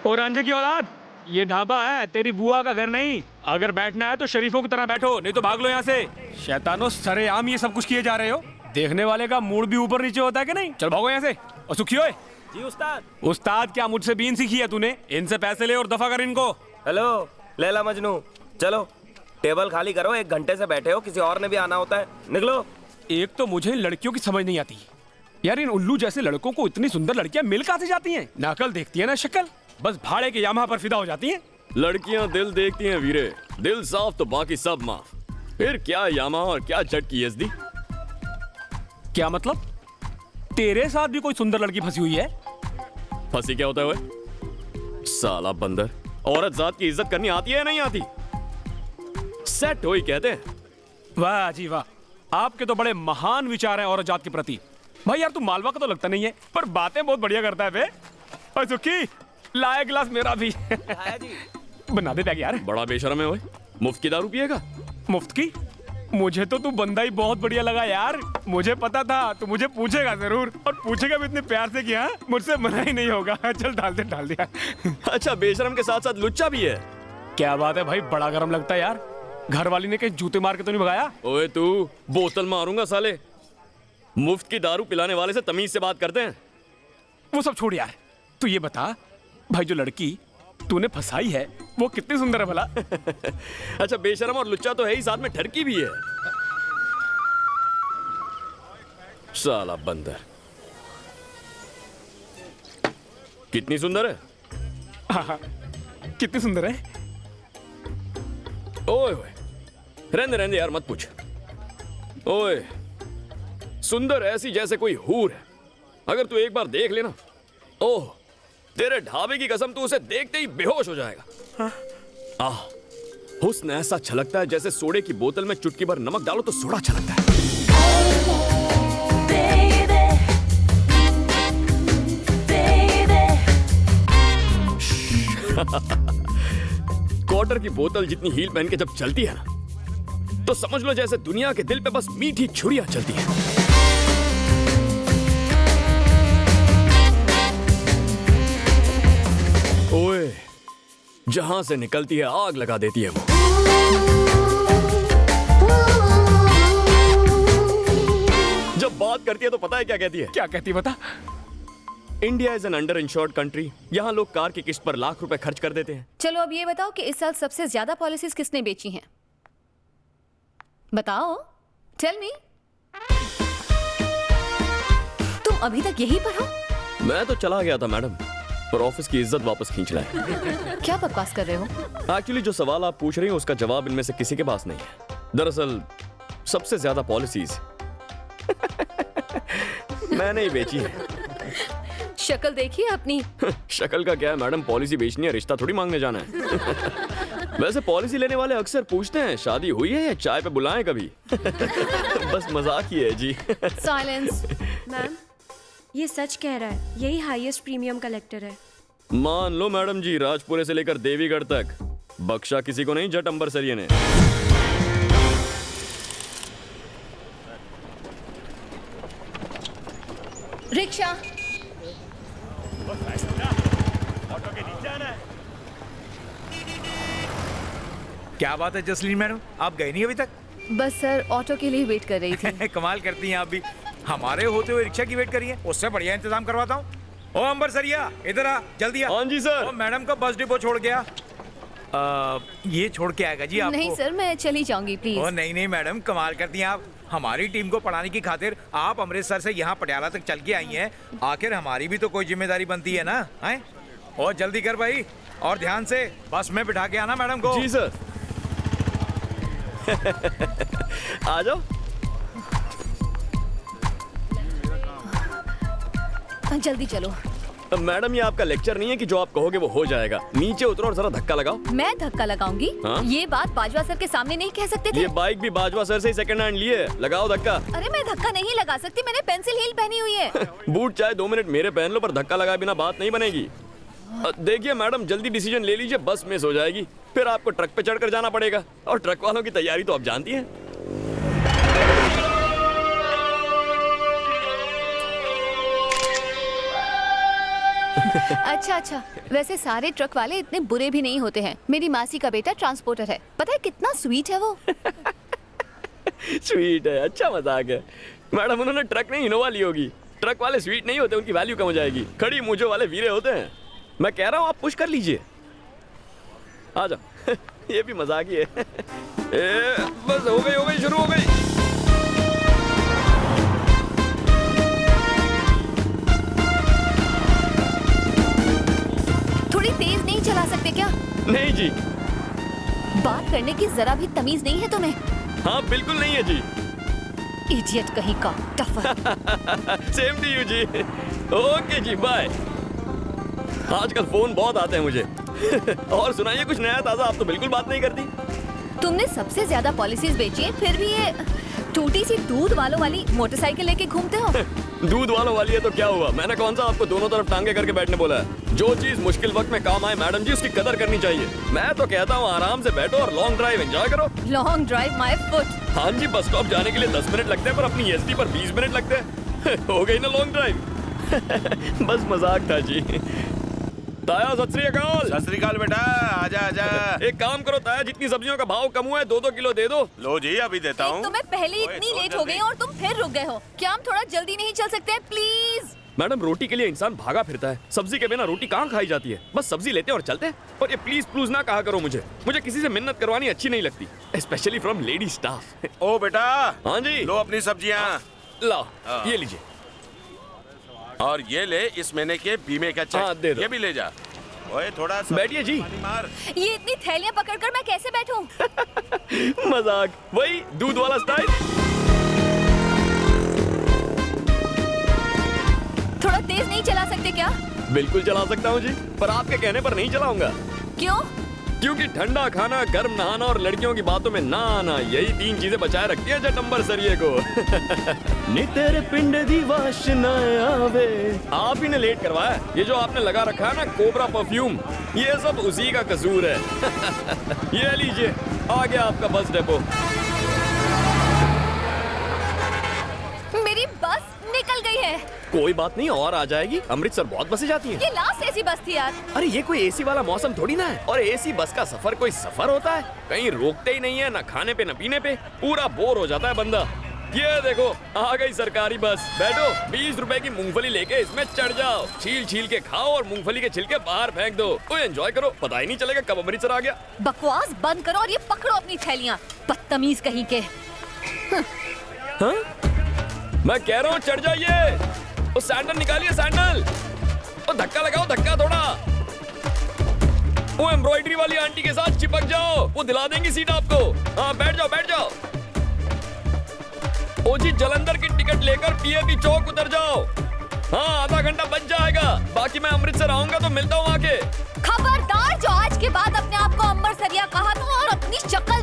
और अंधे की औलाद, ये ढाबा है, तेरी बुआ का घर नहीं। अगर बैठना है तो शरीफों की तरह बैठो, नहीं तो भाग लो यहाँ से। शैतानो, सरेआम ये सब कुछ किए जा रहे हो। देखने वाले का मूड भी ऊपर नीचे होता है कि नहीं? चल भागो यहाँ से। और सुखी होए। जी उस्ताद। उस्ताद क्या, मुझसे बीन सीखी है तूने? इनसे पैसे ले और दफा कर इनको। हेलो लैला मजनू, चलो टेबल खाली करो, 1 घंटे से बैठे हो, किसी और ने भी आना होता है, निकलो। एक तो मुझे इन लड़कियों की समझ नहीं आती यार, इन उल्लू जैसे लड़कों को इतनी सुंदर लड़कियां मिल कहां से जाती हैं? नकल देखती है ना शक्ल, बस भाड़े के यामाहा पर फिदा हो जाती हैं। लड़कियां दिल देखती हैं वीरे, दिल साफ तो बाकी सब माफ। फिर क्या यामा और क्या जट की यजदी। क्या मतलब? तेरे साथ भी कोई सुंदर लड़की फंसी हुई है? फंसी क्या होता है ओए? साला बंदर, औरत जात की इज्जत करनी आती है या नहीं आती? सेट होई कहते हैं। वाह जी वाह, आपके तो बड़े महान विचार हैं औरत जात के प्रति। भाई यार, तू मालवा का तो लगता नहीं है, पर बातें बहुत बढ़िया करता है बे। और सुखी, लाया गिलास मेरा भी। बना दे बैग यार। बड़ा बेशरम है ओए, मुफ्त की दारू पिएगा? मुफ्त की? मुझे तो तू बंदा ही बहुत बढ़िया लगा यार। मुझे पता था तू मुझे पूछेगा जरूर, और पूछेगा भी इतने प्यार से कि हाँ, मुझसे मना ही नहीं होगा। चल डाल दिया। अच्छा, बेशरम के साथ साथ लुच्चा भी है। क्या बात है भाई, बड़ा गर्म लगता है यार। घर वाली ने कहीं जूते मार के तो नहीं भगाया? ओए तू, बोतल मारूंगा साले। मुफ्त की दारू पिलाने वाले से तमीज से बात करते हैं। वो सब छोड़ यार, तू ये बता भाई, जो लड़की तूने फंसाई है वो कितनी सुंदर है भला? अच्छा, बेशरम और लुच्चा तो है ही, साथ में ठरकी भी है। साला बंदर, कितनी सुंदर है? हाँ, कितनी सुंदर है? ओए ओए, रहने यार, मत पूछ। ओए, सुंदर ऐसी जैसे कोई हूर है। अगर तू एक बार देख लेना, ओह, तेरे ढाबे की कसम, तू उसे देखते ही बेहोश हो जाएगा। हाँ? आह, हुस्न ऐसा छलकता है जैसे सोडे की बोतल में चुटकी भर नमक डालो तो सोडा छलकता है। क्वार्टर की बोतल जितनी हील पहन के जब चलती है ना, तो समझ लो जैसे दुनिया के दिल पे बस मीठी छुरियां चलती हैं। ओए, जहां से निकलती है आग लगा देती है वो। जब बात करती है तो पता है क्या कहती है? क्या कहती है बता? India is an under insured country. यहाँ लोग कार की किस्त पर लाख रुपए खर्च कर देते हैं। चलो अब ये बताओ कि इस साल सबसे ज्यादा पॉलिसीज किसने बेची हैं? बताओ, टेल मी। तुम अभी तक यहीं पर हो? मैं तो चला गया था मैडम, पर ऑफिस की इज्जत वापस खींचना है। क्या बकवास कर रहे हो? एक्चुअली जो सवाल आप पूछ रही हैं उसका जवाब इनमें से किसी के पास नहीं है। दरअसल सबसे ज्यादा पॉलिसीज मैंने ही बेची है। शक्ल देखिए अपनी। शक्ल का क्या है मैडम, पॉलिसी बेचनी है, रिश्ता थोड़ी मांगने जाना है। वैसे पॉलिसी लेने वाले अक्सर पूछते हैं शादी हुई है या चाय पे बुलाएं कभी। बस मजाक ही है जी। साइलेंस। मैम, ये सच कह रहा है, यही हाईएस्ट प्रीमियम कलेक्टर है। मान लो मैडम जी, राजपुरे से लेकर देवीगढ़ तक बख्शा किसी को नहीं, जट अंबरसरिये ने। रिक्शा। ऑटो के नीचे आना है। क्या बात है जसलीन मैडम, आप गए नहीं अभी तक? बस सर, ऑटो के लिए वेट कर रही थी। कमाल करती हैं आप भी, हमारे होते हुए रिक्शा की वेट करिए, उससे बढ़िया इंतजाम करवाता हूँ। ओ अंबरसरिया, इधर आ, जल्दी आ। हाँ जी सर। ओ मैडम का बस डिपो छोड़ गया। ये छोड़ के आएगा जी आपको। नहीं सर, मैं चली जाऊंगी प्लीज। ओ नहीं मैडम, कमाल करती हैं आप। हमारी टीम को पढ़ाने की खातिर आप अमृतसर से यहाँ पटियाला तक चल के आई हैं। आखिर हमारी भी तो कोई जिम्मेदारी बनती है ना, हैं? और जल्दी कर भाई, और ध्यान से बस में बिठा के आना मैडम को। जी सर। आ जाओ। जल्दी चलो। मैडम, ये आपका लेक्चर नहीं है कि जो आप कहोगे वो हो जाएगा। नीचे उतरो और जरा धक्का लगाओ। मैं धक्का लगाऊंगी? हाँ? ये बात बाजवा सर के सामने नहीं कह सकते थे? ये बाइक भी बाजवा सर से ही सेकंड हैंड लिए। लगाओ धक्का। अरे मैं धक्का नहीं लगा सकती, मैंने पेंसिल हील पहनी हुई है। बूट चाहे 2 मिनट मेरे पहन लो, पर धक्का लगाए बिना बात नहीं बनेगी। देखिए मैडम, जल्दी डिसीजन ले लीजिए, बस मिस हो जाएगी। फिर आपको ट्रक पे चढ़कर जाना पड़ेगा, और ट्रक वालों की तैयारी तो आप जानती हैं। अच्छा अच्छा, वैसे सारे ट्रक वाले इतने बुरे भी नहीं होते हैं। मेरी मासी का बेटा ट्रांसपोर्टर है, पता है कितना स्वीट है वो। स्वीट है, अच्छा मजाक है। मैडम उन्होंने ट्रक नहीं इनोवा ली होगी। ट्रक वाले स्वीट नहीं होते, उनकी वैल्यू कम हो जाएगी। खड़ी मूंछों वाले वीरे होते हैं। मैं कह रहा हूँ आप पुश कर लीजिए, आ जाओ। ये भी मजाक ही है। बस हो गई शुरू हो गई। थोड़ी तेज नहीं चला सकते क्या? नहीं जी। बात करने की जरा भी तमीज नहीं है तुम्हें? हाँ बिल्कुल नहीं है जी। इडियट कहीं का, टफर। सेम टू यू जी। ओके जी, बाय। आजकल फोन बहुत आते हैं मुझे। और सुनाइए कुछ नया ताजा, आप तो बिल्कुल बात नहीं करती। तुमने सबसे ज्यादा पॉलिसीज बेची है, फिर भी ये टूटी सी दूध वालों वाली मोटरसाइकिल लेके घूमते हो। दूध वालों वाली है तो क्या हुआ? मैंने कौन सा आपको दोनों तरफ टांगे करके बैठने बोला है? जो चीज मुश्किल वक्त में काम आए मैडम जी, उसकी कदर करनी चाहिए। मैं तो कहता हूँ आराम से बैठो और लॉन्ग ड्राइव एंजॉय करो। Long drive my foot. हाँ जी, बस स्टॉप जाने के लिए 10 मिनट लगते हैं, पर अपनी एसटी पर 20 मिनट लगते हैं। हो गई ना लॉन्ग ड्राइव। बस मजाक था जी। ताया सत श्री अकाल। सत श्री अकाल बेटा, आजा आजा। एक काम करो ताया, जितनी सब्जियों का भाव कम हुआ है 2-2 किलो दे दो। लो जी, अभी देता हूँ। तुम्हें पहले इतनी लेट हो गई और तुम फिर रुक गए हो। क्या हम थोड़ा जल्दी नहीं चल सकते प्लीज? मैडम रोटी के लिए इंसान भागा फिरता है, सब्जी के बिना रोटी कहाँ खाई जाती है? बस सब्जी लेते हैं और चलते हैं। और ये प्लीज प्लूज ना कहा करो मुझे किसी से मिन्नत करवानी अच्छी नहीं लगती, स्पेशली फ्रॉम लेडी स्टाफ। ओ बेटा, हाँ जी, लो अपनी सब्जियाँ। ला ये लीजिए। और ये ले इस महीने के बीमे का चेक। हाँ, दे दो। ये भी ले जा। ओए थोड़ा सा बैठिए जी। पानी मार। ये इतनी थैलियां पकड़कर मैं कैसे बैठूं? मजाक, वही दूध वाला स्टाइल। थोड़ा तेज नहीं चला सकते क्या? बिल्कुल चला सकता हूँ जी, पर आपके कहने पर नहीं चलाऊंगा। क्यों? क्योंकि ठंडा खाना, गर्म नहाना और लड़कियों की बातों में ना आना, यही 3 चीजें बचाए रखती है जटंबर सरिये को। नी तेरे पिंड दी वासना आवे। आप ही ने लेट करवाया। ये जो आपने लगा रखा है ना कोबरा परफ्यूम, ये सब उसी का कसूर है। ये लीजिए, आ गया आपका बस डेपो। मेरी बस निकल गई है। कोई बात नहीं, और आ जाएगी। अमृतसर बहुत बसें जाती हैं। ये लास्ट एसी बस थी यार। अरे ये कोई एसी वाला मौसम थोड़ी ना है। और एसी बस का सफर कोई सफर होता है? कहीं रोकते ही नहीं है, ना खाने पे ना पीने पे। पूरा बोर हो जाता है बंदा। ये देखो आ गई सरकारी बस। बैठो, 20 रुपए की मूंगफली लेके इसमें चढ़ जाओ। छील छील के खाओ और मूंगफली के छिलके बाहर फेंक दो। तो एंजॉय करो, पता ही नहीं चलेगा कब अमृतसर आ गया। बकवास बंद करो और ये पकड़ो अपनी थैलियां, बदतमीज कहीं के। हाँ? मैं कह रहा हूँ चढ़ जाइए। वो सैंडल निकालिए, सैंडल। वो धक्का लगाओ, धक्का थोड़ा। वो एम्ब्रॉयडरी वाली आंटी के साथ चिपक जाओ, वो दिला देंगी सीट आपको। हाँ बैठ जाओ, बैठ जाओ। ओ जी, जलंधर की टिकट लेकर पीएपी चौक उतर जाओ। हाँ, आधा घंटा बच जाएगा। बाकी मैं अमृतसर आऊंगा तो मिलता हूँ आके। खबरदार, जो आज के बाद अपने आप को अमृतसरिया कहा तो और अपनी शक्ल